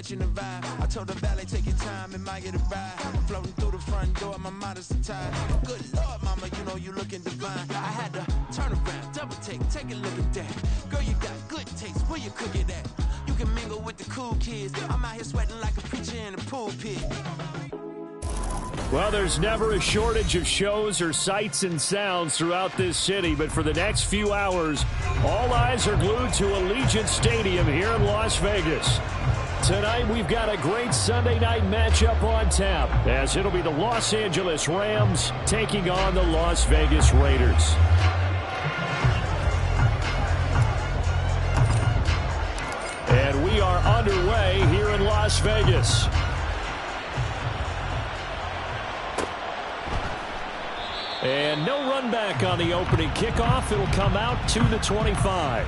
catching the vibe. I told the valet, take your time, it might get a ride. Floating through the front door, my mind is tired. Good Lord, mama, you know you looking divine. I had to turn around, double take a look at that. Girl, you got good taste, where you cook it at? You can mingle with the cool kids. I'm out here sweating like a preacher in a pulpit. Well, there's never a shortage of shows or sights and sounds throughout this city, but for the next few hours, all eyes are glued to Allegiant Stadium here in Las Vegas. Tonight, we've got a great Sunday night matchup on tap, as it'll be the Los Angeles Rams taking on the Las Vegas Raiders. And we are underway here in Las Vegas. And no run back on the opening kickoff. It'll come out to the 25.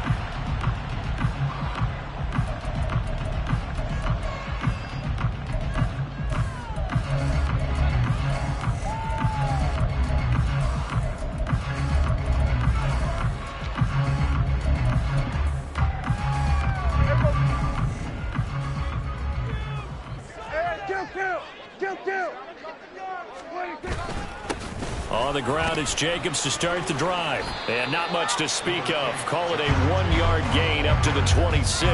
On the ground, it's Jacobs to start the drive. And not much to speak of. Call it a 1-yard gain up to the 26.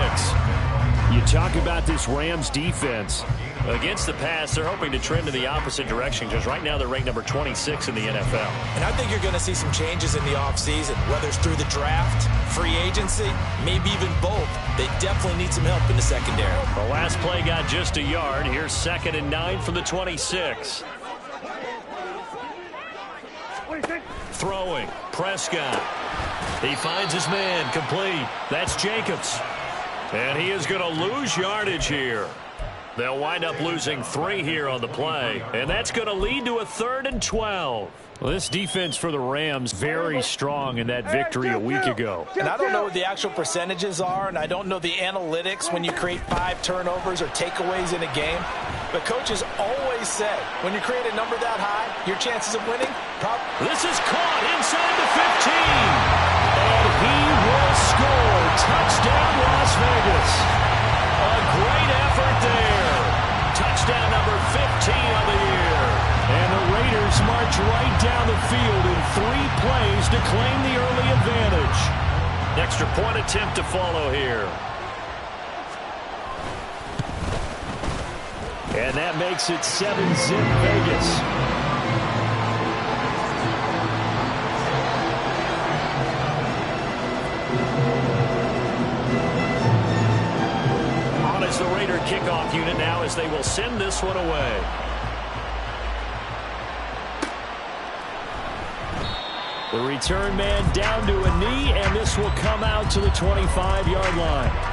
You talk about this Rams defense. Against the pass, they're hoping to trend in the opposite direction because right now they're ranked number 26 in the NFL. And I think you're going to see some changes in the offseason, whether it's through the draft, free agency, maybe even both. They definitely need some help in the secondary. The last play got just a yard. Here's 2nd and 9 from the 26. Throwing, Prescott. He finds his man, complete. That's Jacobs. And he is going to lose yardage here. They'll wind up losing 3 here on the play. And that's going to lead to a 3rd and 12. Well, this defense for the Rams very strong in that victory a week ago. And I don't know what the actual percentages are, and I don't know the analytics when you create 5 turnovers or takeaways in a game. But coaches always say, when you create a number that high, your chances of winning This is caught inside the 15. And he will score. Touchdown, Las Vegas. A great effort there. Touchdown number 15 on the year. And the Raiders march right down the field in 3 plays to claim the early advantage. Extra point attempt to follow here. And that makes it 7-zip Vegas. On is the Raider kickoff unit now as they will send this one away. The return man down to a knee, and this will come out to the 25-yard line.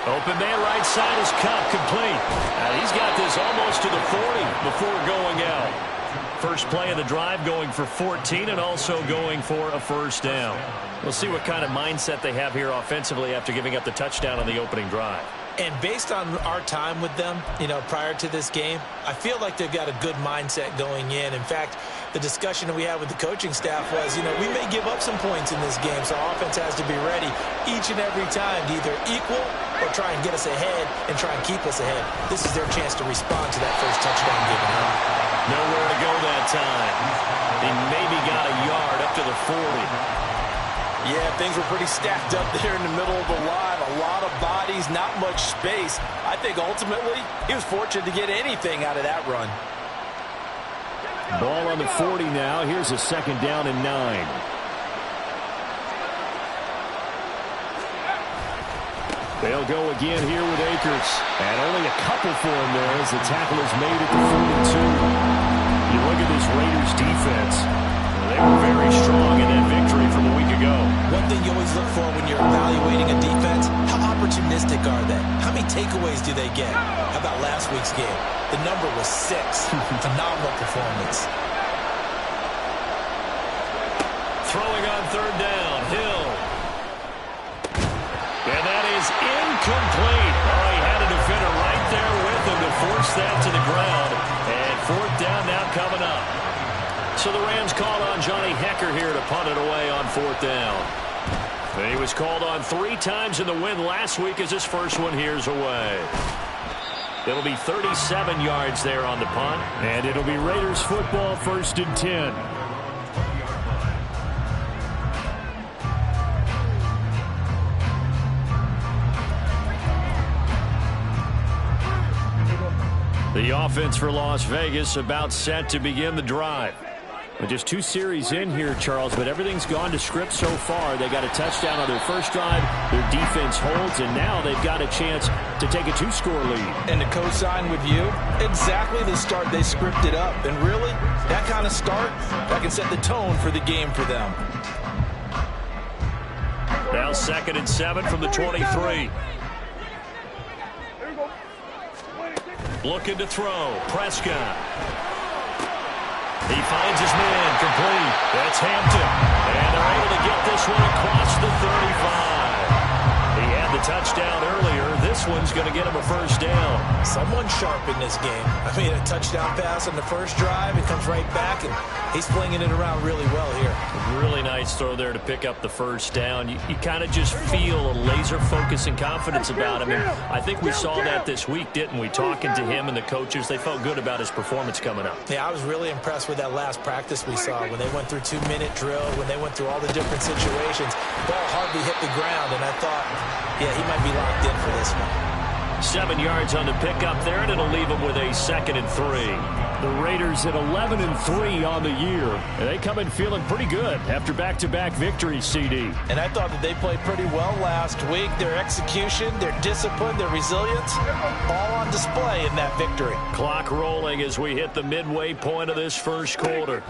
Open man right side is Kupp, complete. He's got this almost to the 40 before going out. First play of the drive going for 14 and also going for a first down. We'll see what kind of mindset they have here offensively after giving up the touchdown on the opening drive. And based on our time with them, prior to this game, I feel like they've got a good mindset going in. In fact, the discussion that we had with the coaching staff was, we may give up some points in this game, so our offense has to be ready each and every time to either equal or try and get us ahead and try and keep us ahead. This is their chance to respond to that first touchdown given up. Nowhere to go that time. He maybe got a yard up to the 40. Yeah, things were pretty stacked up there in the middle of the line. A lot of bodies, not much space. I think ultimately he was fortunate to get anything out of that run. Ball on the 40 now. Here's a 2nd down and 9. They'll go again here with Akers. And only a couple for him there as the tackle is made at the 42. You look at this Raiders defense. They were very strong in that victory from a week ago. One thing you always look for when you're evaluating a defense, how opportunistic are they? How many takeaways do they get? How about last week's game? The number was 6. Phenomenal performance. Throwing on third down, Hill. And that is incomplete. Oh, he had a defender right there with him to force that to the ground. And fourth down now coming up. So the Rams called on Johnny Hekker here to punt it away on fourth down. He was called on 3 times in the win last week as his first one here's away. It'll be 37 yards there on the punt. And it'll be Raiders football, 1st and 10. The offense for Las Vegas about set to begin the drive. Just 2 series in here, Charles, but everything's gone to script so far. They got a touchdown on their first drive. Their defense holds, and now they've got a chance to take a 2-score lead. And to co-sign with you, exactly the start they scripted up. And really, that kind of start, that can set the tone for the game for them. Now 2nd and 7 from the 23. Looking to throw. Prescott. He finds his man. Complete. That's Hampton. And they're able to get this one across the 35. He had the touchdown earlier. This one's going to get him a first down. Someone sharp in this game. I mean, a touchdown pass on the first drive. It comes right back, and he's flinging it around really well here. Really nice throw there to pick up the first down. You kind of just feel a laser focus and confidence about him. And I think we saw that this week, didn't we? Talking to him and the coaches, they felt good about his performance coming up. Yeah, I was really impressed with that last practice we saw when they went through 2-minute drill, when they went through all the different situations. Ball hardly hit the ground, and I thought, yeah, he might be locked in for this one. 7 yards on the pickup there, and it'll leave him with a 2nd and 3. The Raiders at 11-3 on the year. And they come in feeling pretty good after back-to-back victories, CD. And I thought that they played pretty well last week. Their execution, their discipline, their resilience, all on display in that victory. Clock rolling as we hit the midway point of this first quarter.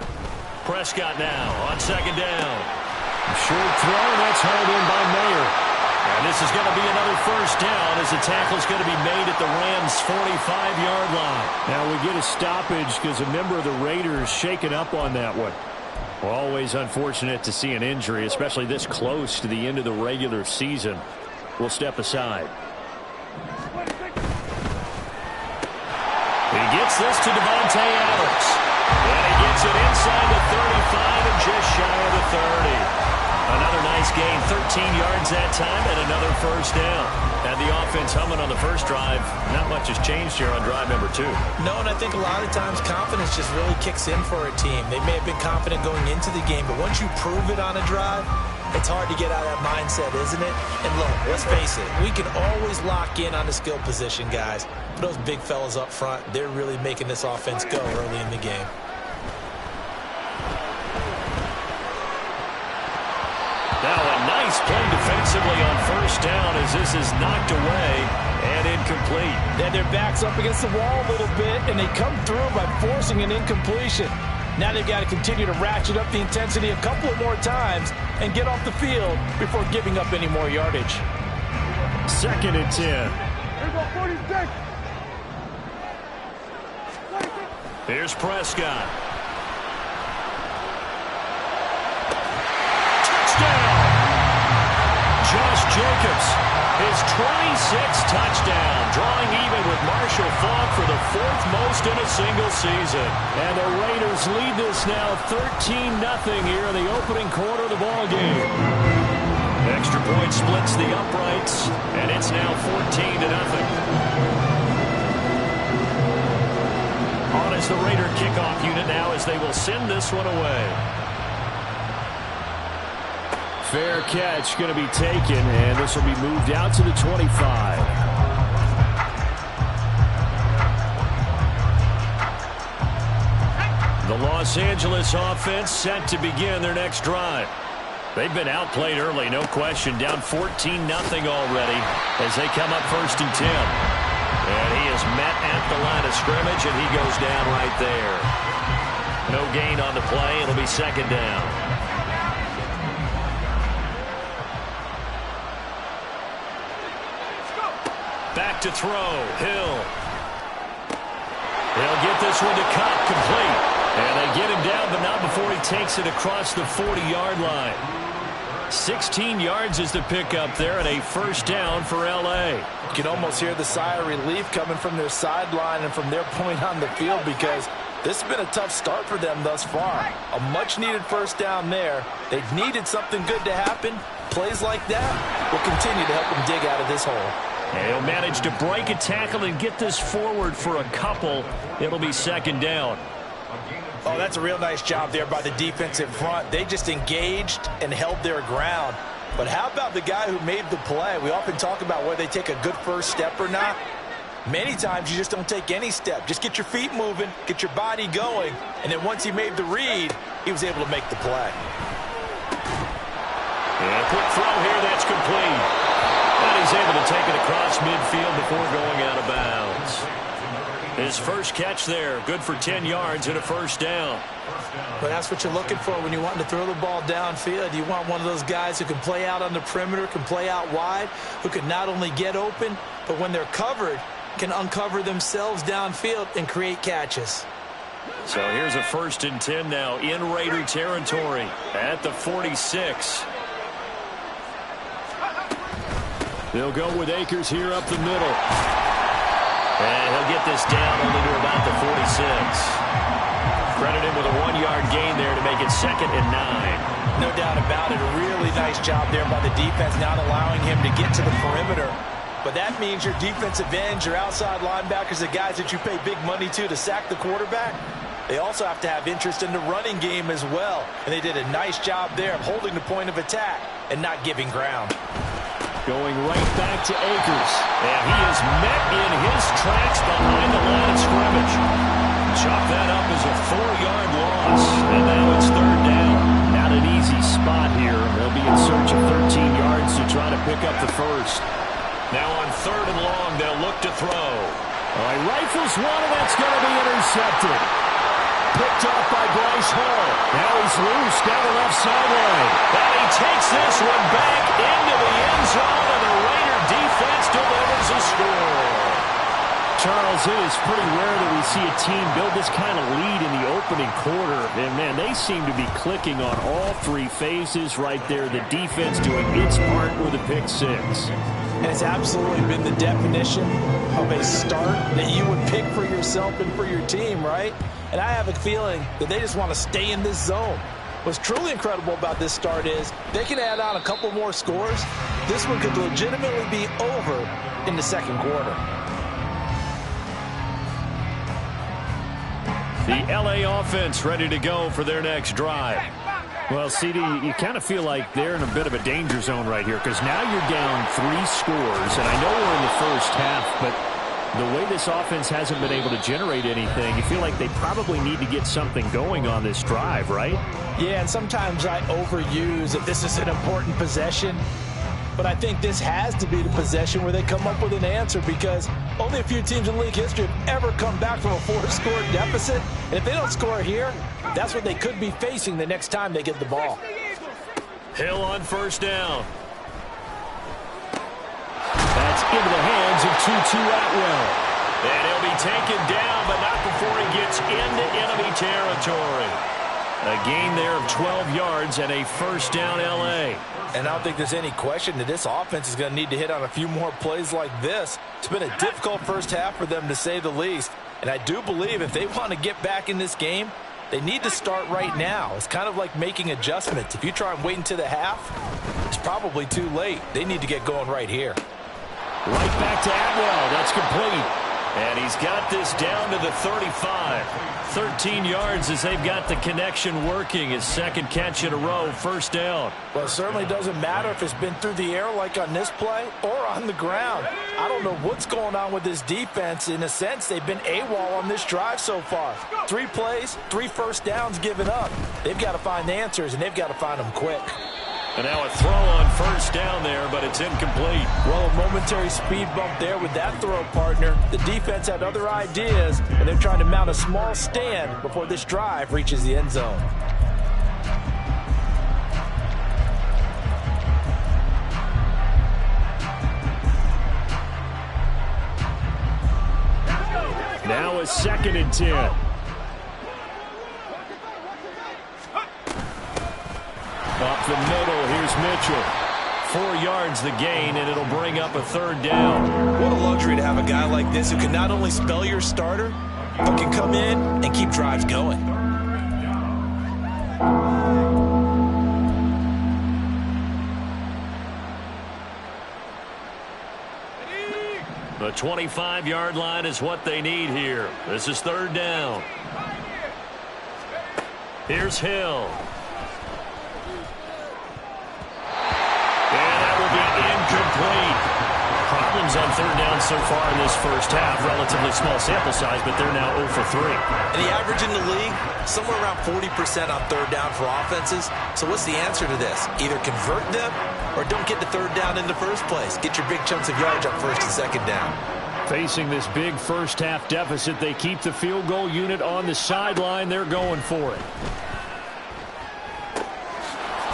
Prescott now on 2nd down. Short throw, that's hauled in by Mayer. And this is going to be another first down as the tackle's going to be made at the Rams' 45-yard line. Now we get a stoppage because a member of the Raiders shaken up on that one. Well, always unfortunate to see an injury, especially this close to the end of the regular season. We'll step aside. He gets this to Devontae Adams. And he gets it inside the 35 and just shy of the 30. Another nice gain, 13 yards that time, and another first down. And the offense humming on the first drive. Not much has changed here on drive number 2. No, and I think a lot of times confidence just really kicks in for a team. They may have been confident going into the game, but once you prove it on a drive, it's hard to get out of that mindset, isn't it? And look, let's face it, we can always lock in on the skill position, guys. But those big fellas up front, they're really making this offense go early in the game. Now a nice play defensively on first down as this is knocked away and incomplete. Then their back's up against the wall a little bit, and they come through by forcing an incompletion. Now they've got to continue to ratchet up the intensity a couple of more times and get off the field before giving up any more yardage. 2nd and 10. Here's Prescott. Josh Jacobs, his 26th touchdown, drawing even with Marshall Faulk for the 4th most in a single season. And the Raiders lead this now 13-0 here in the opening quarter of the ballgame. Extra point splits the uprights, and it's now 14-0. On is the Raider kickoff unit now as they will send this one away. Fair catch going to be taken, and this will be moved out to the 25. The Los Angeles offense set to begin their next drive. They've been outplayed early, no question, down 14-0 already as they come up 1st and 10. And he is met at the line of scrimmage, and he goes down right there. No gain on the play. It'll be 2nd down. Back to throw, Hill. He'll get this one to Kupp, complete. And they get him down, but not before he takes it across the 40-yard line. 16 yards is the pickup there, and a first down for L.A. You can almost hear the sigh of relief coming from their sideline and from their point on the field, because this has been a tough start for them thus far. A much-needed first down there. They've needed something good to happen. Plays like that will continue to help them dig out of this hole. And he'll manage to break a tackle and get this forward for a couple. It'll be second down. Oh, that's a real nice job there by the defensive front. They just engaged and held their ground. But how about the guy who made the play? We often talk about whether they take a good first step or not. Many times you just don't take any step. Just get your feet moving, get your body going, and then once he made the read, he was able to make the play. And a quick throw here, that's complete. And he's able to take it across midfield before going out of bounds. His first catch there, good for 10 yards and a first down. But that's what you're looking for when you want to throw the ball downfield. You want one of those guys who can play out on the perimeter, can play out wide, who can not only get open, but when they're covered, can uncover themselves downfield and create catches. So here's a 1st and 10 now in Raider territory at the 46. They'll go with Akers here up the middle. And he'll get this down only to about the 46. Credit him with a 1-yard gain there to make it 2nd and 9. No doubt about it. A really nice job there by the defense, not allowing him to get to the perimeter. But that means your defensive ends, your outside linebackers, the guys that you pay big money to sack the quarterback, they also have to have interest in the running game as well. And they did a nice job there of holding the point of attack and not giving ground. Going right back to Akers. And he is met in his tracks behind the line of scrimmage. Chop that up as a 4-yard loss. And now it's 3rd down. Not an easy spot here. They'll be in search of 13 yards to try to pick up the first. Now on 3rd and long, they'll look to throw. All right, rifles one, and that's going to be intercepted. Picked up by Bryce Hall. Now he's loose down the left sideline. And he takes this one back into the end zone, and the Raider defense delivers a score. Charles, it is pretty rare that we see a team build this kind of lead in the opening quarter. And, man, they seem to be clicking on all 3 phases right there. The defense doing its part with a pick 6. And it's absolutely been the definition of a start that you would pick for yourself and for your team, right? And I have a feeling that they just want to stay in this zone. What's truly incredible about this start is they can add on a couple more scores. This one could legitimately be over in the 2nd quarter. The L.A. offense ready to go for their next drive. Well, CD, you kind of feel like they're in a bit of a danger zone right here, because now you're down 3 scores, and I know we're in the first half, but the way this offense hasn't been able to generate anything, you feel like they probably need to get something going on this drive, right? Yeah, and sometimes I overuse that this is an important possession, but I think this has to be the possession where they come up with an answer, because only a few teams in league history have ever come back from a 4-score deficit. And if they don't score here, that's what they could be facing the next time they get the ball. Hill on 1st down. That's into the hands of Tutu Atwell. And he'll be taken down, but not before he gets into enemy territory. A gain there of 12 yards and a 1st down L.A. And I don't think there's any question that this offense is going to need to hit on a few more plays like this. It's been a difficult first half for them, to say the least. And I do believe if they want to get back in this game, they need to start right now. It's kind of like making adjustments. If you try and wait until the half, it's probably too late. They need to get going right here. Right back to Atwell. That's complete. And he's got this down to the 35. 13 yards as they've got the connection working. His 2nd catch in a row, 1st down. Well, it certainly doesn't matter if it's been through the air like on this play or on the ground. I don't know what's going on with this defense. In a sense, they've been AWOL on this drive so far. 3 plays, 3 first downs given up. They've got to find the answers, and they've got to find them quick. And now a throw on 1st down there, but it's incomplete. Well, a momentary speed bump there with that throw, partner. The defense had other ideas, and they're trying to mount a small stand before this drive reaches the end zone. Now a 2nd and 10. Up the middle, here's Mitchell. 4 yards the gain, and it'll bring up a 3rd down. What a luxury to have a guy like this who can not only spell your starter, but can come in and keep drives going. The 25-yard line is what they need here. This is 3rd down. Here's Hill. And that will be incomplete. Problems on 3rd down so far in this first half. Relatively small sample size, but they're now 0 for 3. And the average in the league, somewhere around 40% on 3rd down for offenses. So what's the answer to this? Either convert them or don't get the 3rd down in the first place. Get your big chunks of yards up 1st and 2nd down. Facing this big first-half deficit, they keep the field goal unit on the sideline. They're going for it.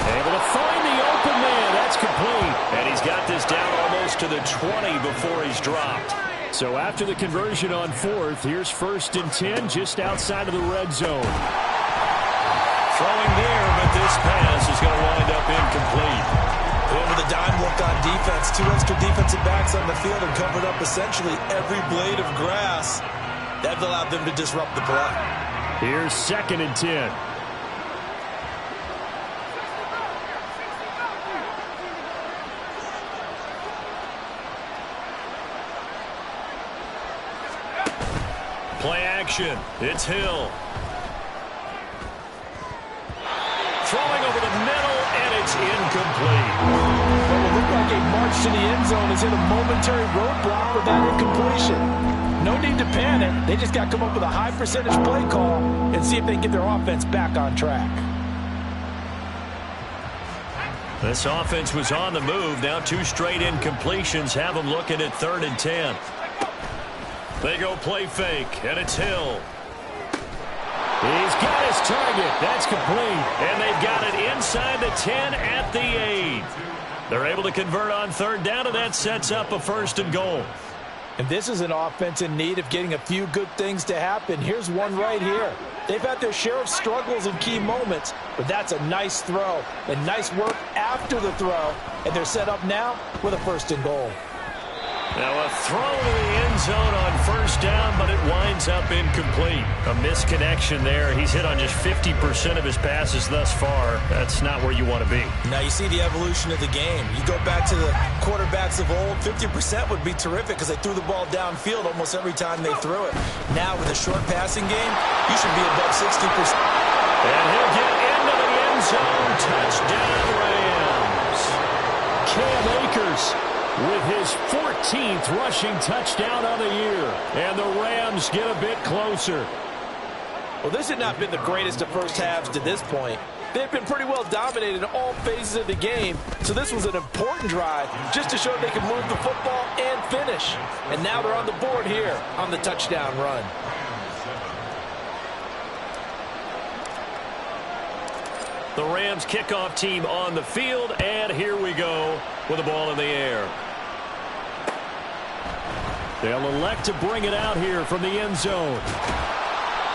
Able to find the open man. That's complete. And he's got this down almost to the 20 before he's dropped. So after the conversion on 4th, here's 1st and 10 just outside of the red zone. Throwing there, but this pass is going to wind up incomplete. With a dime look on defense, 2 extra defensive backs on the field and covered up essentially every blade of grass. That allowed them to disrupt the play. Here's 2nd and 10. Play action. It's Hill. Throwing over the middle, and it's incomplete. Well, it looked like a march to the end zone has hit a momentary roadblock with that incompletion. No need to panic. They just got to come up with a high percentage play call and see if they can get their offense back on track. This offense was on the move. Now 2 straight incompletions have them looking at 3rd and 10. They go play fake, and it's Hill. He's got his target. That's complete. And they've got it inside the 10 at the 8. They're able to convert on 3rd down, and that sets up a 1st and goal. And this is an offense in need of getting a few good things to happen. Here's one right here. They've had their share of struggles in key moments, but that's a nice throw and nice work after the throw. And they're set up now with a 1st and goal. Now a throw to the end zone on 1st down, but it winds up incomplete. A misconnection there. He's hit on just 50% of his passes thus far. That's not where you want to be. Now you see the evolution of the game. You go back to the quarterbacks of old, 50% would be terrific because they threw the ball downfield almost every time they threw it. Now with a short passing game, you should be above 60%. And he'll get into the end zone. Touchdown, Rams. Cam Akers with his 14th rushing touchdown of the year. And the Rams get a bit closer. Well, this had not been the greatest of first halves to this point. They've been pretty well dominated in all phases of the game, so this was an important drive just to show they can move the football and finish. And now they're on the board here on the touchdown run. The Rams kickoff team on the field, and here we go with the ball in the air. They'll elect to bring it out here from the end zone.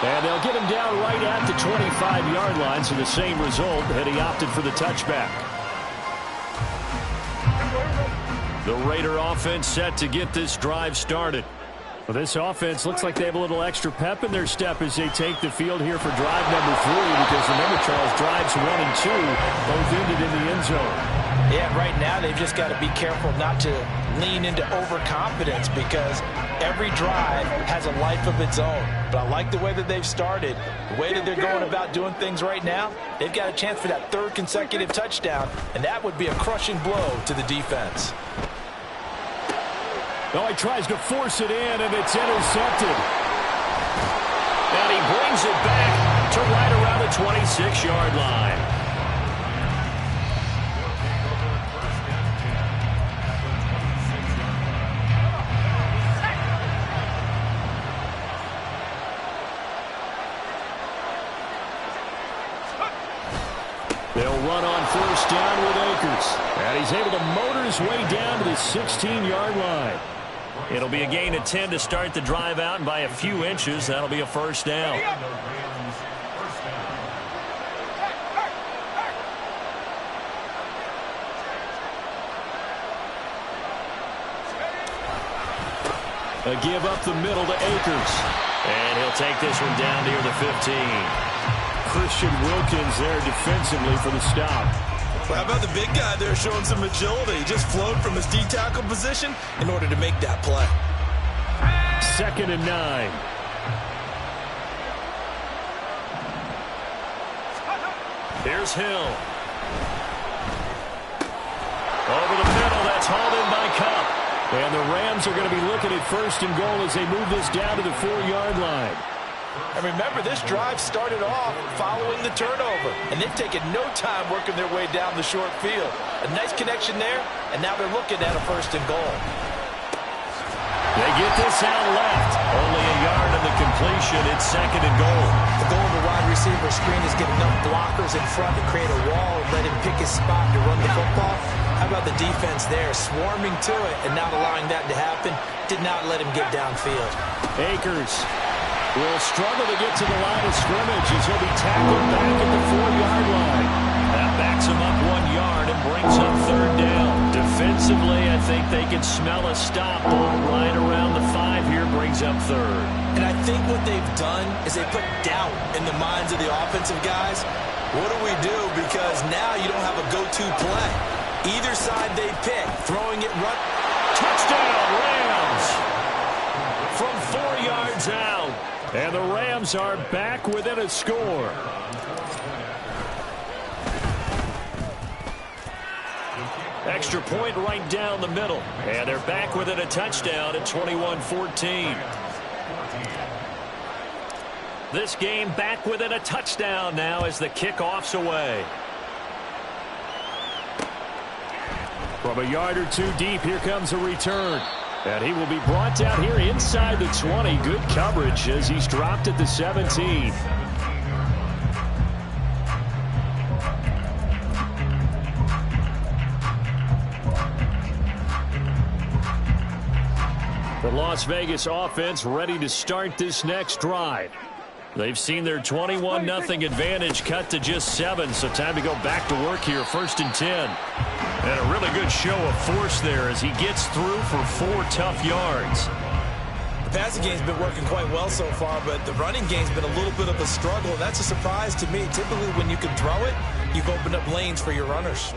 And they'll get him down right at the 25-yard line, so the same result had he opted for the touchback. The Raider offense set to get this drive started. Well, this offense looks like they have a little extra pep in their step as they take the field here for drive number 3, because remember, Charles, drives 1 and 2 both ended in the end zone. Yeah, right now they've just got to be careful not to lean into overconfidence because every drive has a life of its own. But I like the way that they've started, the way that they're going about doing things right now. They've got a chance for that 3rd consecutive touchdown, and that would be a crushing blow to the defense. Oh, he tries to force it in, and it's intercepted. And he brings it back to right around the 26-yard line. They'll run on 1st down with Akers. And he's able to motor his way down to the 16-yard line. It'll be a gain of 10 to start the drive out, and by a few inches, that'll be a first down. A give up the middle to Akers. And he'll take this one down near the 15. Christian Wilkins there defensively for the stop. Well, how about the big guy there showing some agility? He just flowed from his D-tackle position in order to make that play. 2nd and 9. Here's Hill. Over the middle, that's hauled in by Kupp. And the Rams are going to be looking at 1st and goal as they move this down to the 4-yard line. And remember, this drive started off following the turnover, and they've taken no time working their way down the short field. A nice connection there, and now they're looking at a 1st and goal. They get this out left. Only a yard in the completion. It's 2nd and goal. The goal of the wide receiver screen is get enough blockers in front to create a wall and let him pick his spot to run the football. How about the defense there, swarming to it and not allowing that to happen? Did not let him get downfield. Akers will struggle to get to the line of scrimmage as he'll be tackled back at the 4-yard line. That backs him up 1 yard and brings up 3rd down. Defensively, I think they can smell a stop ball right around the 5 here, brings up 3rd. And I think what they've done is they put doubt in the minds of the offensive guys. What do we do? Because now you don't have a go-to play. Either side they pick, throwing it run. Touchdown, Rams! From 4 yards out. And the Rams are back within a score. Extra point right down the middle. And they're back within a touchdown at 21-14. This game back within a touchdown now as the kickoff's away. From a yard or two deep, here comes a return. And he will be brought down here inside the 20. Good coverage as he's dropped at the 17. The Las Vegas offense ready to start this next drive. They've seen their 21-0 advantage cut to just 7, so time to go back to work here. 1st and 10. And a really good show of force there as he gets through for 4 tough yards. The passing game's been working quite well so far, but the running game's been a little bit of a struggle. That's a surprise to me. Typically, when you can throw it, you've opened up lanes for your runners.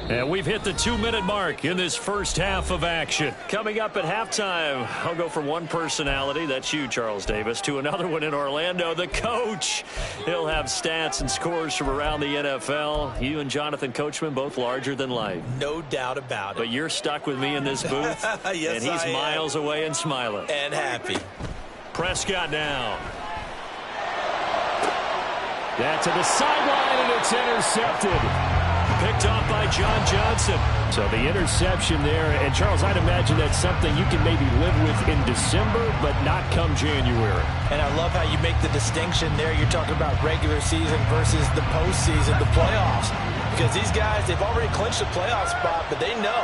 And we've hit the 2-minute mark in this first half of action. Coming up at halftime, I'll go from one personality, that's you, Charles Davis, to another one in Orlando, the coach. He'll have stats and scores from around the NFL. You and Jonathan Coachman, both larger than life. No doubt about it. But you're stuck with me in this booth. Yes, and he's miles away and smiling. And happy. Prescott down. That to the sideline, and it's intercepted. Picked off by John Johnson. So the interception there. And, Charles, I'd imagine that's something you can maybe live with in December, but not come January. And I love how you make the distinction there. You're talking about regular season versus the postseason, the playoffs. Because these guys, they've already clinched a playoff spot, but they know,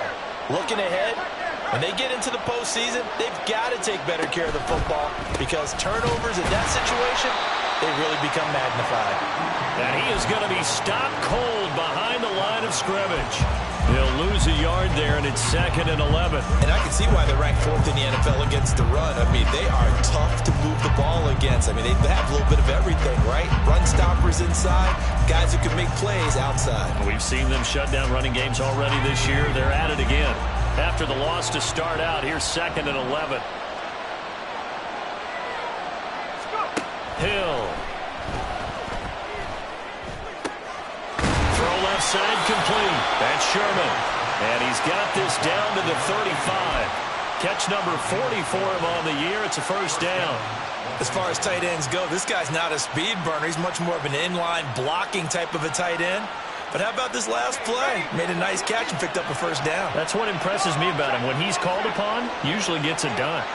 looking ahead, when they get into the postseason, they've got to take better care of the football because turnovers in that situation, they really become magnified. And he is going to be stopped cold behind the line of scrimmage. He'll lose a yard there, and it's 2nd and 11. And I can see why they're ranked 4th in the NFL against the run. I mean, they are tough to move the ball against. I mean, they have a little bit of everything, right? Run stoppers inside, guys who can make plays outside. We've seen them shut down running games already this year. They're at it again. After the loss to start out, here's 2nd and 11. Hill. Throw left side complete. That's Sherman. And he's got this down to the 35. Catch number 40 for him on the year. It's a first down. As far as tight ends go, this guy's not a speed burner. He's much more of an inline blocking type of a tight end. But how about this last play? Made a nice catch and picked up a first down. That's what impresses me about him. When he's called upon, usually gets it done.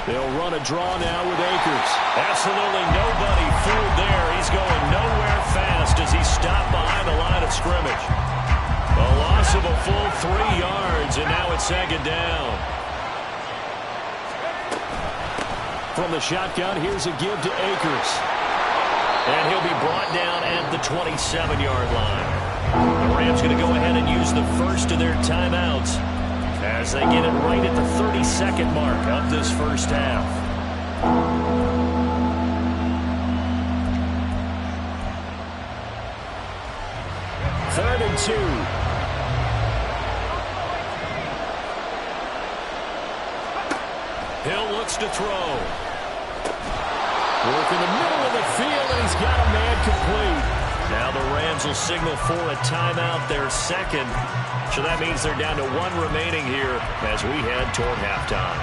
They'll run a draw now with Akers. Absolutely nobody fooled there. He's going nowhere fast as he's stopped behind the line of scrimmage. A loss of a full 3 yards, and now it's second down. From the shotgun, here's a give to Akers. And he'll be brought down at the 27-yard line. The Rams going to go ahead and use the first of their timeouts as they get it right at the 32nd mark of this first half. Third and 2. Hill looks to throw. Work in the middle of the field, and he's got a man complete. Now the Rams will signal for a timeout, their second. So that means they're down to 1 remaining here as we head toward halftime.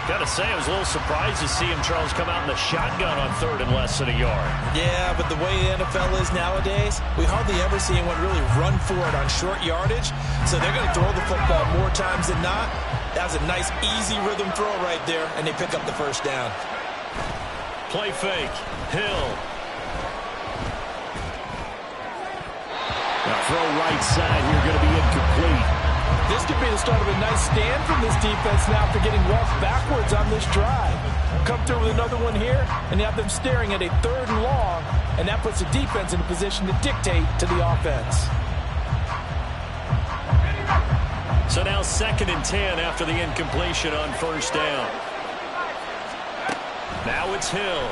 Got to say, I was a little surprised to see him, Charles, come out in the shotgun on third and less than a yard. Yeah, but the way the NFL is nowadays, we hardly ever see anyone really run for it on short yardage. So they're going to throw the football more times than not. That was a nice, easy rhythm throw right there, and they pick up the first down. Play fake. Hill. Now throw right side here, going to be incomplete. This could be the start of a nice stand from this defense now for getting walked backwards on this drive. Come through with another one here, and you have them staring at a 3rd and long, and that puts the defense in a position to dictate to the offense. So now 2nd and 10 after the incompletion on first down. Now it's Hill.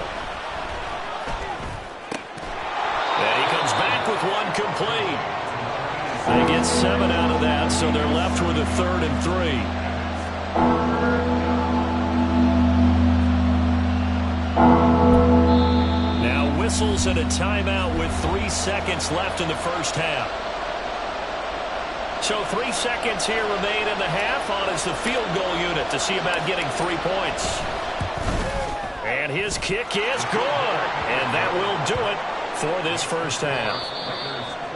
And he comes back with one complete. They get 7 out of that, so they're left with a 3rd and 3. Now whistles and a timeout with 3 seconds left in the first half. So 3 seconds here remain in the half on as the field goal unit to see about getting 3 points. And his kick is good. And that will do it for this first half.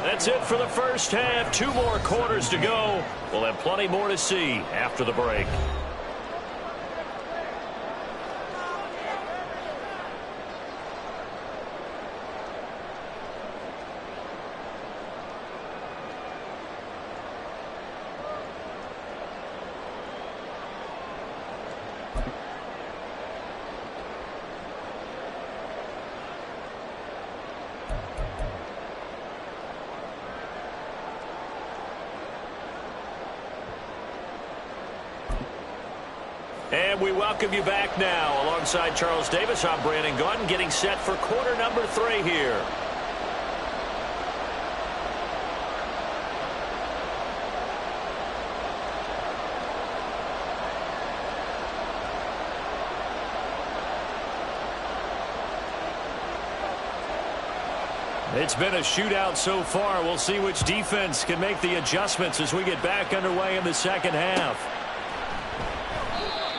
That's it for the first half. 2 more quarters to go. We'll have plenty more to see after the break. And we welcome you back now. Alongside Charles Davis, I'm Brandon Gaudin, getting set for quarter number 3 here. It's been a shootout so far. We'll see which defense can make the adjustments as we get back underway in the second half.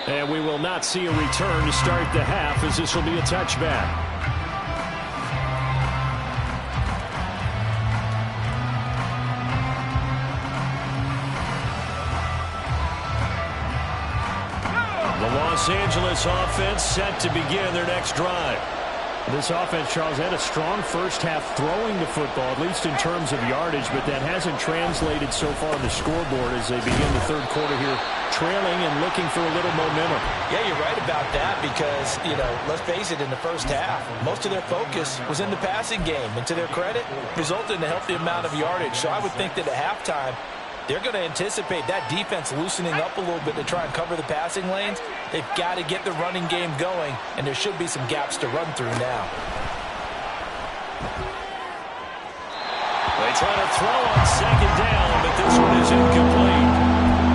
And we will not see a return to start the half, as this will be a touchback. The Los Angeles offense set to begin their next drive. This offense, Charles, had a strong first half throwing the football, at least in terms of yardage, but that hasn't translated so far on the scoreboard as they begin the third quarter here, trailing and looking for a little momentum. Yeah, you're right about that because, let's face it, in the first half, most of their focus was in the passing game, and to their credit, resulted in a healthy amount of yardage. So I would think that at halftime, they're going to anticipate that defense loosening up a little bit to try and cover the passing lanes. They've got to get the running game going, and there should be some gaps to run through now. They try to throw on second down, but this one is incomplete.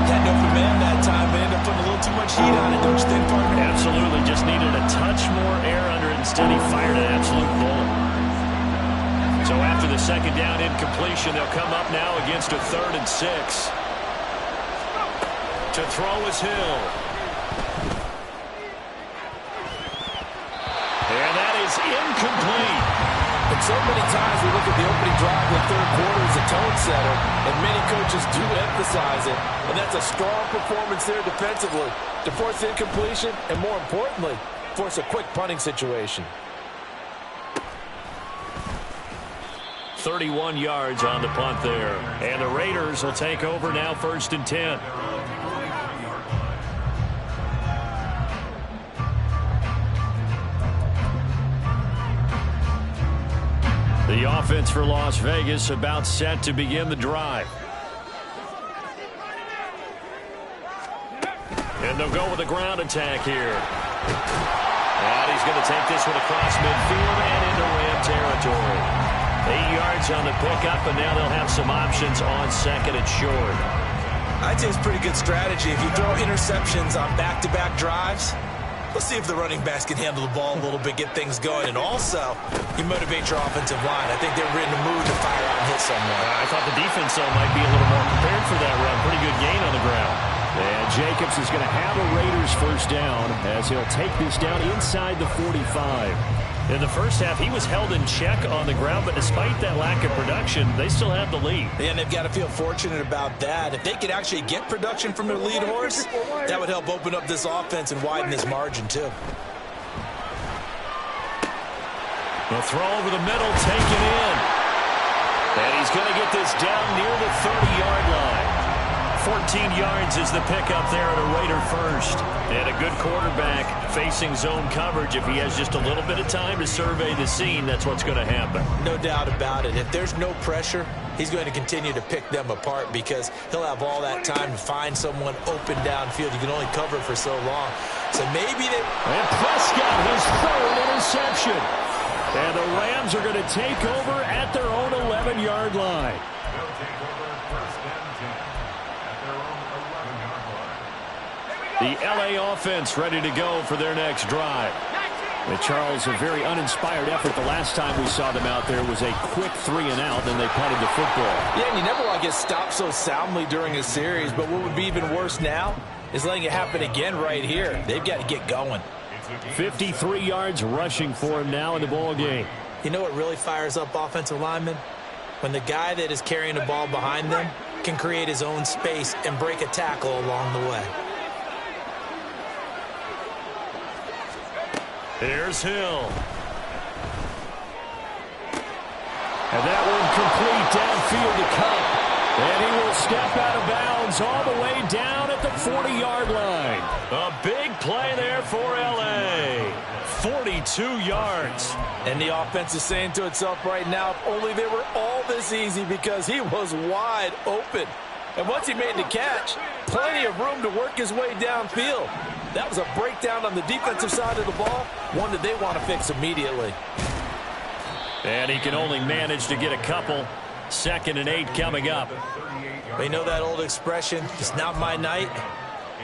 Had no command that time, but ended up putting a little too much heat on it, don't you think, partner? Absolutely. Just needed a touch more air under it. Instead, he fired an absolute bullet. So after the second down incompletion, they'll come up now against a 3rd and 6. To throw is Hill. And that is incomplete. And so many times we look at the opening drive in the third quarter as a tone setter, and many coaches do emphasize it. And that's a strong performance there defensively to force incompletion and, more importantly, force a quick punting situation. 31 yards on the punt there. And the Raiders will take over now, 1st and 10. The offense for Las Vegas about set to begin the drive. And they'll go with a ground attack here. And he's going to take this one across midfield and into Ram territory. 8 yards on the pickup, and now they'll have some options on 2nd and short. I'd say it's a pretty good strategy. If you throw interceptions on back-to-back drives, let's see if the running backs can handle the ball a little bit, get things going. And also, you motivate your offensive line. I think they're in the mood to fire out and hit someone. I thought the defense, though, might be a little more prepared for that run. Pretty good gain on the ground. And Jacobs is going to have a Raiders 1st down as he'll take this down inside the 45. In the first half, he was held in check on the ground, but despite that lack of production, they still have the lead. And they've got to feel fortunate about that. If they could actually get production from their lead horse, that would help open up this offense and widen this margin, too. The throw over the middle, taken in. And he's going to get this down near the 30-yard line. 14 yards is the pickup there at a Raider 1st. And a good quarterback facing zone coverage. If he has just a little bit of time to survey the scene, that's what's going to happen. No doubt about it. If there's no pressure, he's going to continue to pick them apart because he'll have all that time to find someone open downfield. You can only cover for so long. So maybe they... And Prescott, his 3rd interception. And the Rams are going to take over at their own 11-yard line. The L.A. offense ready to go for their next drive. And Charles, a very uninspired effort. The last time we saw them out there was a quick 3-and-out, then they punted the football. Yeah, and you never want to get stopped so soundly during a series, but what would be even worse now is letting it happen again right here. They've got to get going. 53 yards rushing for him now in the ball game. You know what really fires up offensive linemen? When the guy that is carrying the ball behind them can create his own space and break a tackle along the way. Here's Hill. And that one complete downfield to Kupp. And he will step out of bounds all the way down at the 40-yard line. A big play there for L.A. 42 yards. And the offense is saying to itself right now, if only they were all this easy, because he was wide open. And once he made the catch, plenty of room to work his way downfield. That was a breakdown on the defensive side of the ball, one that they want to fix immediately. And he can only manage to get a couple. 2nd and 8 coming up. But you know that old expression, it's not my night?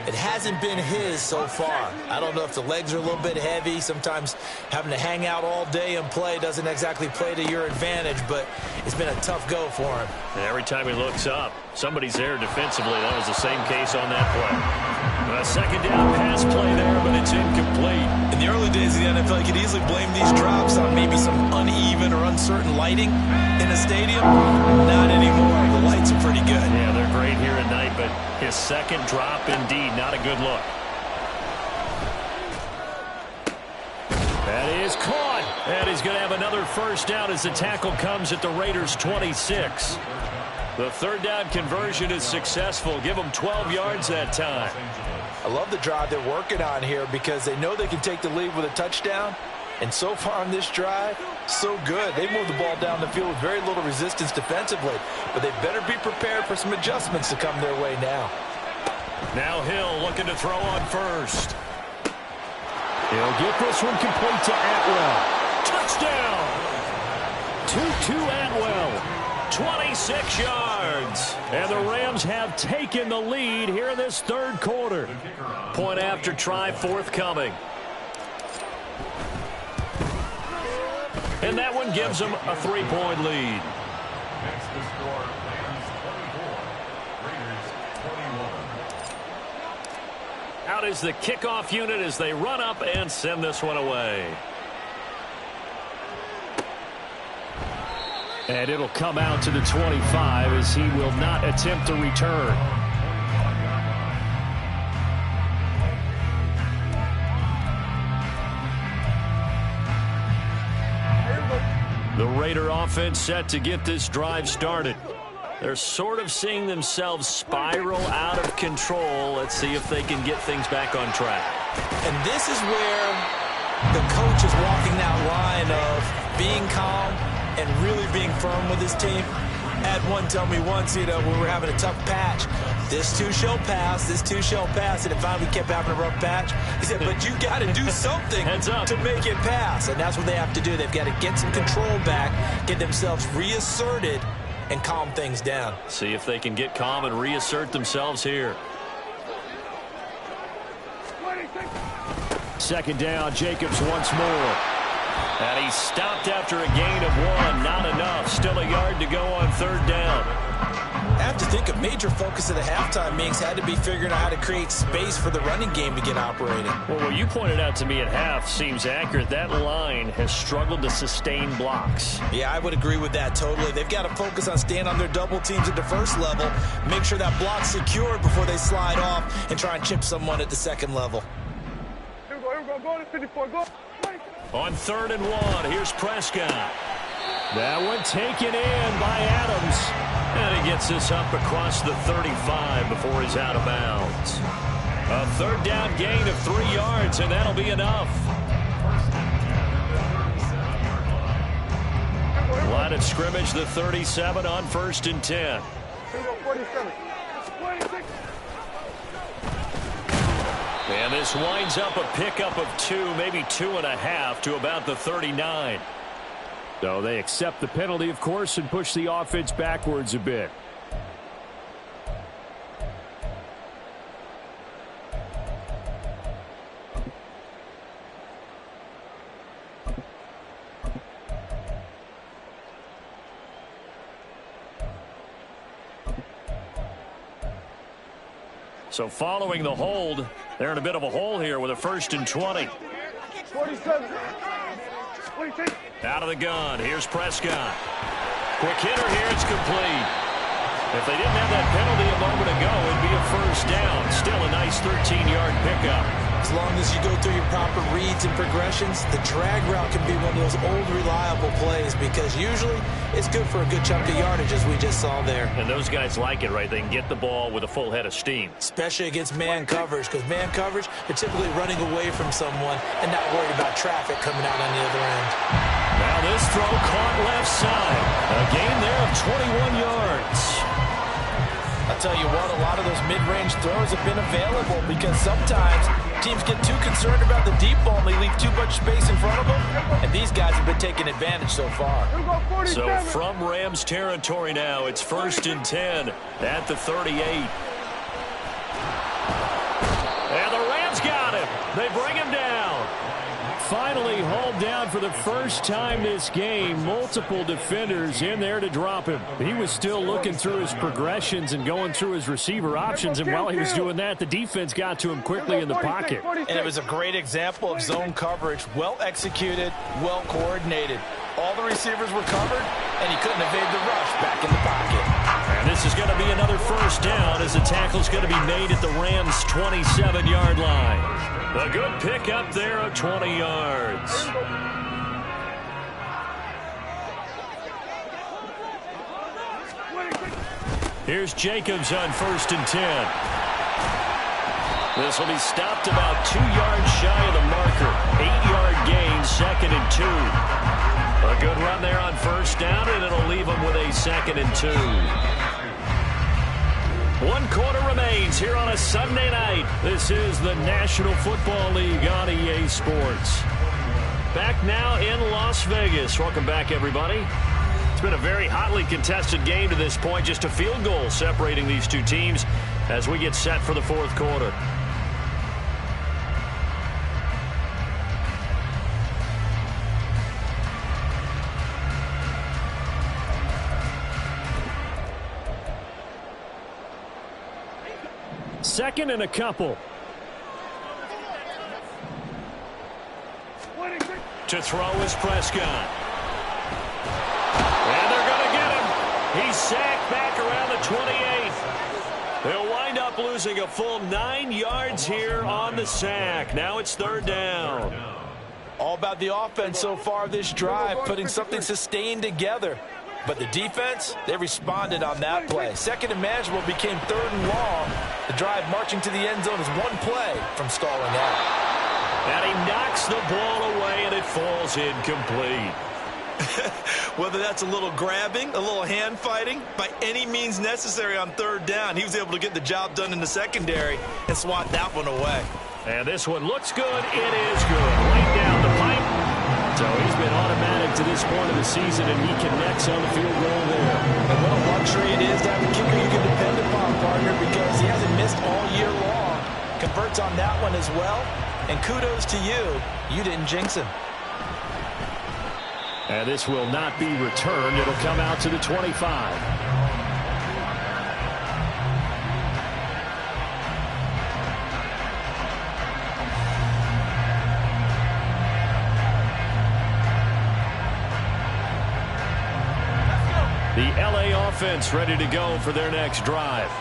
It hasn't been his so far. I don't know if the legs are a little bit heavy. Sometimes having to hang out all day and play doesn't exactly play to your advantage, but it's been a tough go for him. And every time he looks up, somebody's there defensively. That was the same case on that play. A 2nd down pass play there, but it's incomplete. In the early days of the NFL, you could easily blame these drops on maybe some uneven or uncertain lighting in a stadium. Not anymore. The lights are pretty good. Yeah, they're great here at night, but his 2nd drop, indeed, not a good look. That is caught. And he's going to have another 1st down as the tackle comes at the Raiders' 26. The 3rd down conversion is successful. Give them 12 yards that time. I love the drive they're working on here because they know they can take the lead with a touchdown. And so far on this drive, so good. They moved the ball down the field with very little resistance defensively. But they better be prepared for some adjustments to come their way now. Now Hill looking to throw on 1st. He'll get this one complete to Atwell. Touchdown! Tutu Atwell. 26 yards. And the Rams have taken the lead here in this 3rd quarter. Point after try forthcoming. And that one gives them a 3-point lead. Out is the kickoff unit as they run up and send this one away. And it'll come out to the 25 as he will not attempt to return. The Raider offense set to get this drive started. They're sort of seeing themselves spiral out of control. Let's see if they can get things back on track. And this is where the coach is walking that line of being calm and really being firm with his team. I had one tell me once, when we were having a tough patch, this too shall pass, this too shall pass, and it finally kept having a rough patch. He said, but you got to do something to make it pass, and that's what they have to do. They've got to get some control back, get themselves reasserted, and calm things down. See if they can get calm and reassert themselves here. Second down, Jacobs once more. And he stopped after a gain of 1. Not enough. Still a yard to go on third down. I have to think a major focus of the halftime meetings had to be figuring out how to create space for the running game to get operating. Well, what you pointed out to me at half seems accurate. That line has struggled to sustain blocks. Yeah, I would agree with that totally. They've got to focus on staying on their double teams at the first level, make sure that block's secured before they slide off and try and chip someone at the second level. Here we go, 54, go. On 3rd and 1, here's Prescott. That one taken in by Adams. And he gets this up across the 35 before he's out of bounds. A third down gain of 3 yards, and that'll be enough. Line of scrimmage, the 37 on 1st and 10. 47. 26. And this winds up a pickup of 2, maybe 2.5 to about the 39. So they accept the penalty, of course, and push the offense backwards a bit. So following the hold, they're in a bit of a hole here with a 1st and 20. 47. 26. Out of the gun. Here's Prescott. Quick hitter here. It's complete. If they didn't have that penalty a moment ago, it'd be a 1st down. Still a nice 13-yard pickup. As long as you go through your proper reads and progressions, the drag route can be one of those old reliable plays because usually it's good for a good chunk of yardage as we just saw there. And those guys like it, right? They can get the ball with a full head of steam. Especially against man coverage, because man coverage, they're typically running away from someone and not worried about traffic coming out on the other end. Now this throw caught left side. A gain there of 21 yards. I'll tell you what, a lot of those mid-range throws have been available because sometimes teams get too concerned about the deep ball and they leave too much space in front of them, and these guys have been taking advantage so far. So from Rams territory now, it's 1st and 10 at the 38. And the Rams got him. They bring him down. Finally hauled down for the first time this game. Multiple defenders in there to drop him. He was still looking through his progressions and going through his receiver options, and while he was doing that, the defense got to him quickly in the pocket. And it was a great example of zone coverage. Well executed, well coordinated. All the receivers were covered, and he couldn't evade the rush back in the pocket. And this is going to be another 1st down as the tackle's going to be made at the Rams' 27-yard line. A good pick up there of 20 yards. Here's Jacobs on 1st and 10. This will be stopped about 2 yards shy of the marker. 8-yard gain, 2nd and 2. A good run there on 1st down, and it'll leave them with a 2nd and 2. 1 quarter remains here on a Sunday night. This is the National Football League on EA Sports. Back now in Las Vegas. Welcome back, everybody. It's been a very hotly contested game to this point. Just a field goal separating these two teams as we get set for the 4th quarter. Second and a couple. To throw is Prescott. And they're going to get him. He's sacked back around the 28. They'll wind up losing a full 9 yards here on the sack. Now it's 3rd down. All about the offense so far this drive, putting something sustained together. But the defense, they responded on that play. Second and manageable became third and long. The drive marching to the end zone is one play from stalling out. And he knocks the ball away, and it falls incomplete. Whether that's a little grabbing, a little hand fighting, by any means necessary on third down, he was able to get the job done in the secondary and swat that one away. And this one looks good. It is good. Laid down the pipe. So he's been automatic to this point of the season, and he connects on the field goal there. And what a luxury it is to have a kicker you can depend upon, partner, because he hasn't missed all year long. Converts on that one as well. And kudos to you. You didn't jinx him. And this will not be returned. It'll come out to the 25. The LA offense ready to go for their next drive.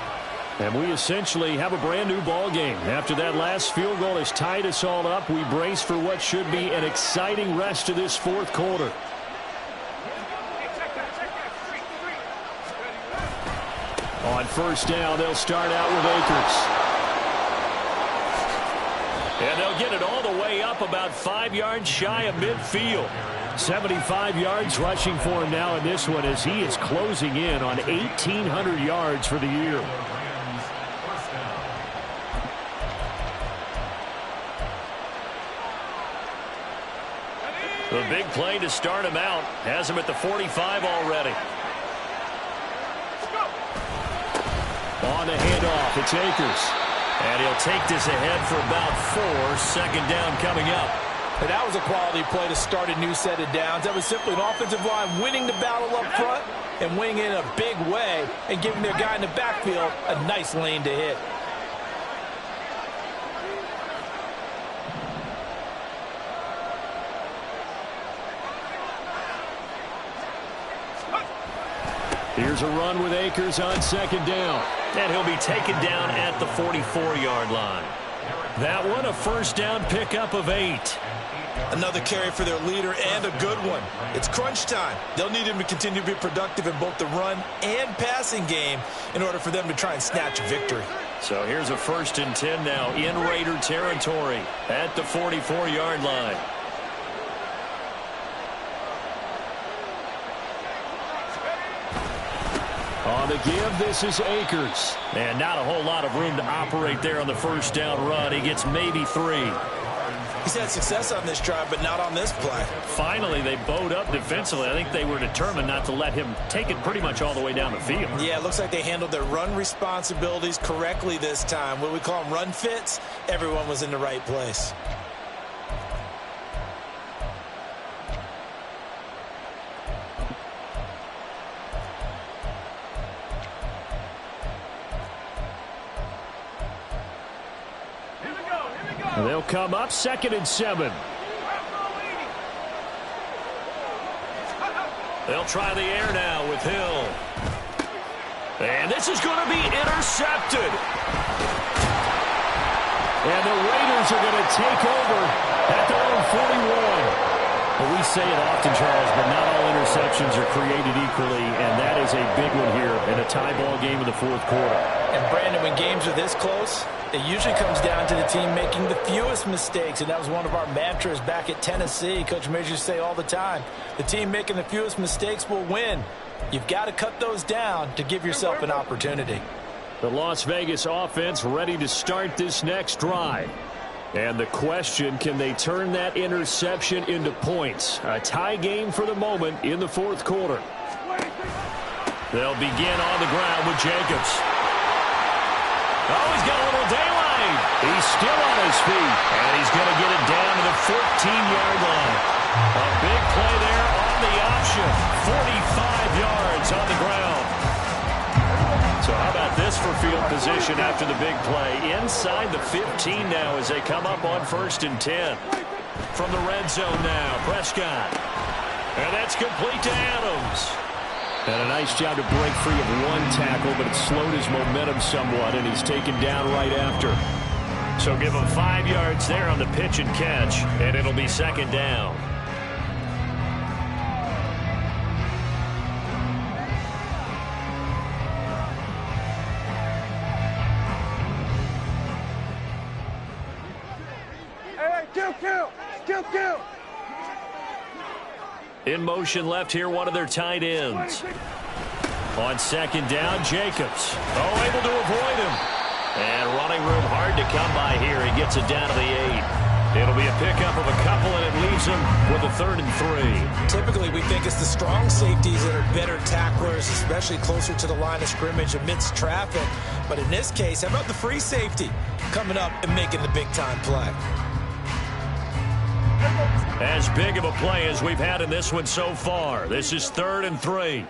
And we essentially have a brand new ball game. After that last field goal has tied us all up, we brace for what should be an exciting rest of this fourth quarter. On first down, they'll start out with Akers. And they'll get it all the way up about 5 yards shy of midfield. 75 yards rushing for him now in this one as he is closing in on 1,800 yards for the year. The big play to start him out has him at the 45 already. On the handoff, it's Akers. And he'll take this ahead for about 4. Second down coming up. And that was a quality play to start a new set of downs. That was simply an offensive line winning the battle up front and winning in a big way and giving their guy in the backfield a nice lane to hit. Here's a run with Akers on second down. And he'll be taken down at the 44-yard line. That one, a first down pickup of 8. Another carry for their leader and a good one. It's crunch time. They'll need him to continue to be productive in both the run and passing game in order for them to try and snatch a victory. So here's a 1st and 10 now in Raider territory at the 44-yard line. On the give, this is Akers. And not a whole lot of room to operate there on the first down run. He gets maybe 3. He's had success on this drive, but not on this play. Finally, they bowed up defensively. I think they were determined not to let him take it pretty much all the way down the field. Yeah, it looks like they handled their run responsibilities correctly this time. What we call them run fits, everyone was in the right place. And they'll come up 2nd and 7. They'll try the air now with Hill. And this is going to be intercepted. And the Raiders are going to take over at their own 41. Well, we say it often, Charles, but not all interceptions are created equally, and that is a big one here in a tie ball game in the fourth quarter. And, Brandon, when games are this close, it usually comes down to the team making the fewest mistakes, and that was one of our mantras back at Tennessee. Coach Majors used to say all the time, the team making the fewest mistakes will win. You've got to cut those down to give yourself an opportunity. The Las Vegas offense ready to start this next drive. And the question, can they turn that interception into points? A tie game for the moment in the fourth quarter. They'll begin on the ground with Jacobs. Oh, he's got a little daylight. He's still on his feet. And he's going to get it down to the 14-yard line. A big play there on the option. 45 yards on the ground. So how about this for field position after the big play? Inside the 15 now as they come up on 1st and 10. From the red zone now, Prescott. And that's complete to Adams. And a nice job to break free of one tackle, but it slowed his momentum somewhat, and he's taken down right after. So give him 5 yards there on the pitch and catch, and it'll be second down. Kill. In motion left here, one of their tight ends. On second down, Jacobs. Able to avoid him. And running room hard to come by here. He gets it down to the 8. It'll be a pickup of a couple, and it leaves him with a 3rd and 3. Typically, we think it's the strong safeties that are better tacklers, especially closer to the line of scrimmage amidst traffic. But in this case, how about the free safety coming up and making the big-time play? As big of a play as we've had in this one so far. This is 3rd and 3.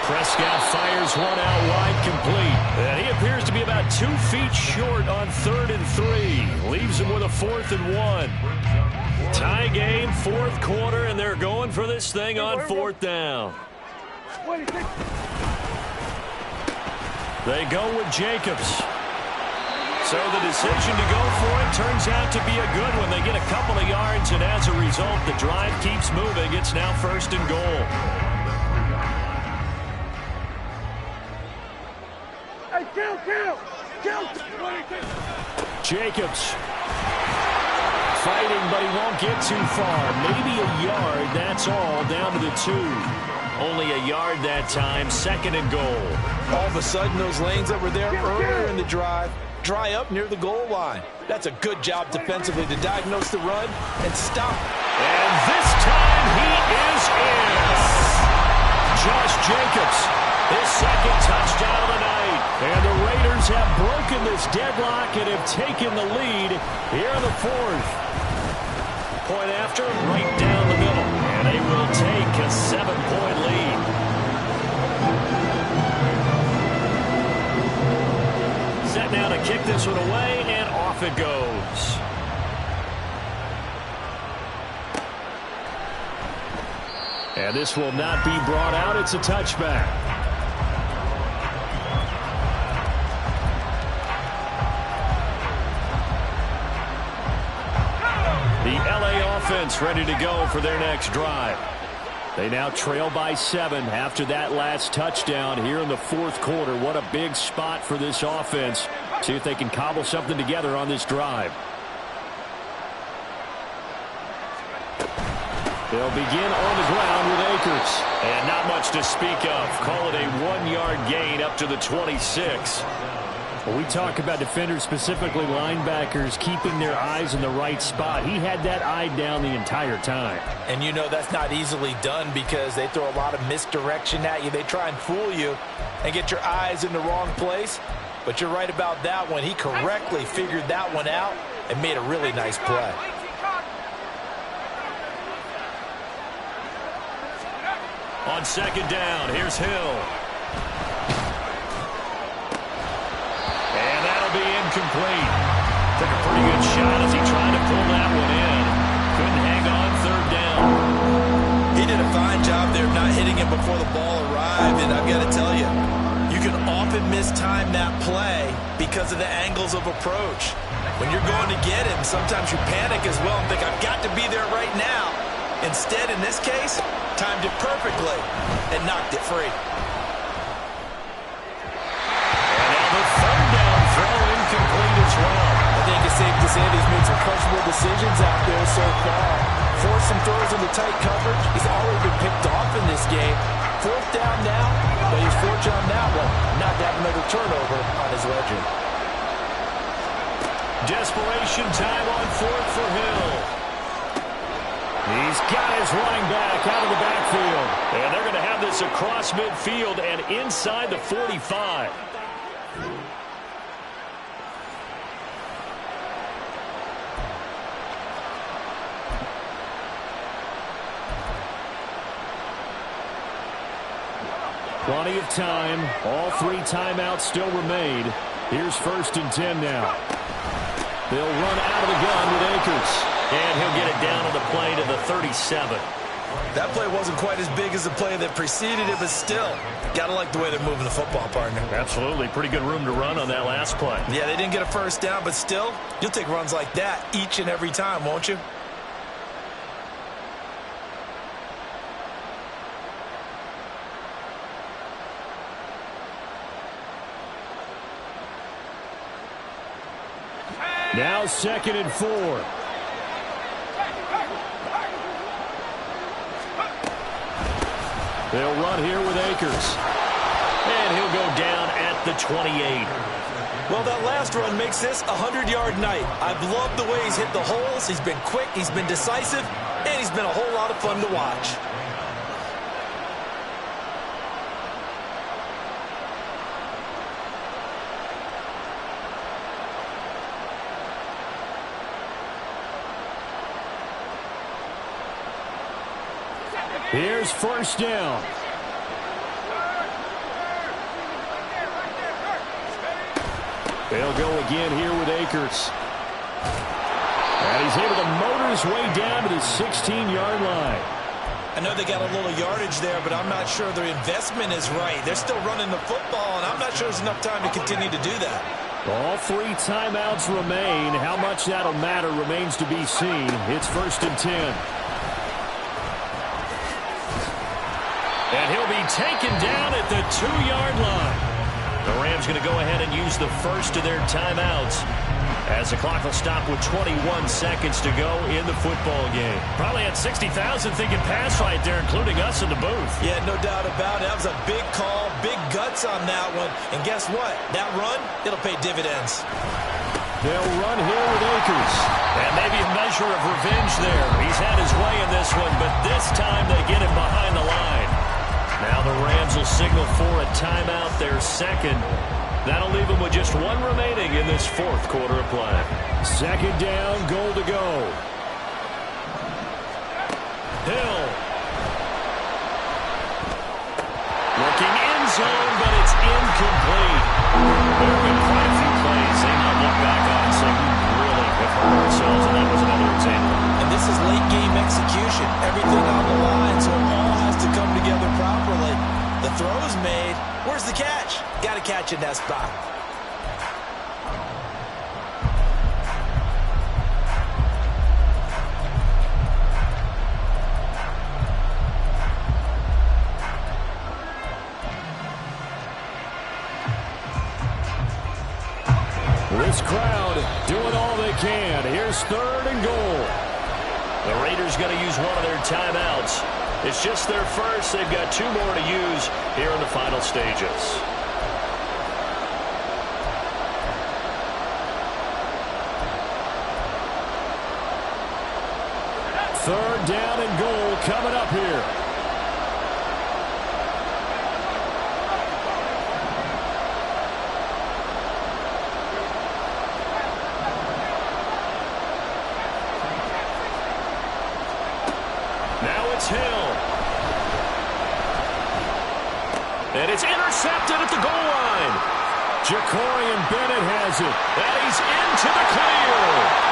Prescott fires one out wide, complete. And he appears to be about 2 feet short on 3rd and 3. Leaves him with a 4th and 1. Tie game, 4th quarter, and they're going for this thing on 4th down. They go with Jacobs. So the decision to go for it turns out to be a good one. They get a couple of yards, and as a result, the drive keeps moving. It's now 1st and goal. Hey, kill! Jacobs fighting, but he won't get too far. Maybe a yard, that's all, down to the 2. Only a yard that time, 2nd and goal. All of a sudden, those lanes that were there earlier in the drive dry up near the goal line. That's a good job defensively to diagnose the run and stop. And this time he is in. Josh Jacobs, his 2nd touchdown of the night. And the Raiders have broken this deadlock and have taken the lead here in the 4th. Point after, right down the middle. And they will take a 7-point lead. Set now to kick this one away, and off it goes. And this will not be brought out. It's a touchback. The LA offense ready to go for their next drive. They now trail by 7 after that last touchdown here in the 4th quarter. What a big spot for this offense. See if they can cobble something together on this drive. They'll begin on the ground with Akers. And not much to speak of. Call it a 1-yard gain up to the 26. Well, we talk about defenders, specifically linebackers, keeping their eyes in the right spot. He had that eye down the entire time. And you know that's not easily done because they throw a lot of misdirection at you. They try and fool you and get your eyes in the wrong place. But you're right about that one. He correctly figured that one out and made a really nice play. On 2nd down, here's Hill. And that'll be incomplete. Took a pretty good shot as he tried to pull that one in. Couldn't hang on 3rd down. He did a fine job there not hitting it before the ball arrived. And I've got to tell you, you can often mistime that play because of the angles of approach. When you're going to get him, sometimes you panic as well and think, I've got to be there right now. Instead, in this case, timed it perfectly and knocked it free. And now the 3rd down throw incomplete as well. I think it's safe to say that he's made some questionable decisions out there so far. Forced some throws into tight coverage. He's already been picked off in this game. 4th down now, but he's fortunate on that one not to have another turnover on his ledger. Desperation time on 4th for Hill. He's got his running back out of the backfield. And they're going to have this across midfield and inside the 45. Plenty of time. All 3 timeouts still remain. Here's 1st and 10 now. They'll run out of the gun with Akers. And he'll get it down on the play to the 37. That play wasn't quite as big as the play that preceded it, but still, gotta like the way they're moving the football, partner. Absolutely. Pretty good room to run on that last play. Yeah, they didn't get a first down, but still, you'll take runs like that each and every time, won't you? Now 2nd and 4. They'll run here with Akers. And he'll go down at the 28. Well, that last run makes this a 100-yard night. I've loved the way he's hit the holes. He's been quick, he's been decisive, and he's been a whole lot of fun to watch. Here's 1st down. They'll go again here with Akers. And he's able to motor his way down to the 16-yard line. I know they got a little yardage there, but I'm not sure their investment is right. They're still running the football, and I'm not sure there's enough time to continue to do that. All 3 timeouts remain. How much that'll matter remains to be seen. It's 1st and 10. And he'll be taken down at the 2-yard line. The Rams going to go ahead and use the first of their timeouts as the clock will stop with 21 seconds to go in the football game. Probably had 60,000 thinking pass right there, including us in the booth. Yeah, no doubt about it. That was a big call, big guts on that one. And guess what? That run, it'll pay dividends. They'll run here with Akers. And maybe a measure of revenge there. He's had his way in this one, but this time they get him behind the line. Now the Rams will signal for a timeout, their 2nd. That'll leave them with just 1 remaining in this 4th quarter of play. 2nd down, goal to go. Hill. Looking end zone, but it's incomplete. There have been quite a few plays they might look back on and say, we really have hurt ourselves, and that was another example. And this is late-game execution. Everything on the line, so it all has to come together properly. The throw's made. Where's the catch? Got to catch in that spot. This crowd doing all they can. Here's 3rd and goal. The Raiders going to use one of their timeouts. It's just their first. They've got 2 more to use here in the final stages. 3rd down and goal coming up here. Hill. And it's intercepted at the goal line. Jacorian Bennett has it. And he's into the clear.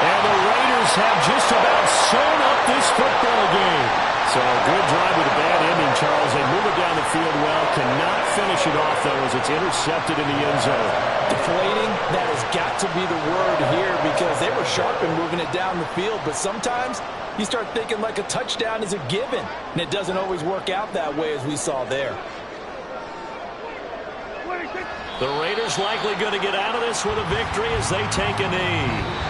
And the Raiders have just about sewn up this football game. So a good drive with a bad ending, Charles. They move it down the field well. Cannot finish it off, though, as it's intercepted in the end zone. Deflating, that has got to be the word here because they were sharp in moving it down the field. But sometimes you start thinking like a touchdown is a given, and it doesn't always work out that way as we saw there. The Raiders likely going to get out of this with a victory as they take a knee.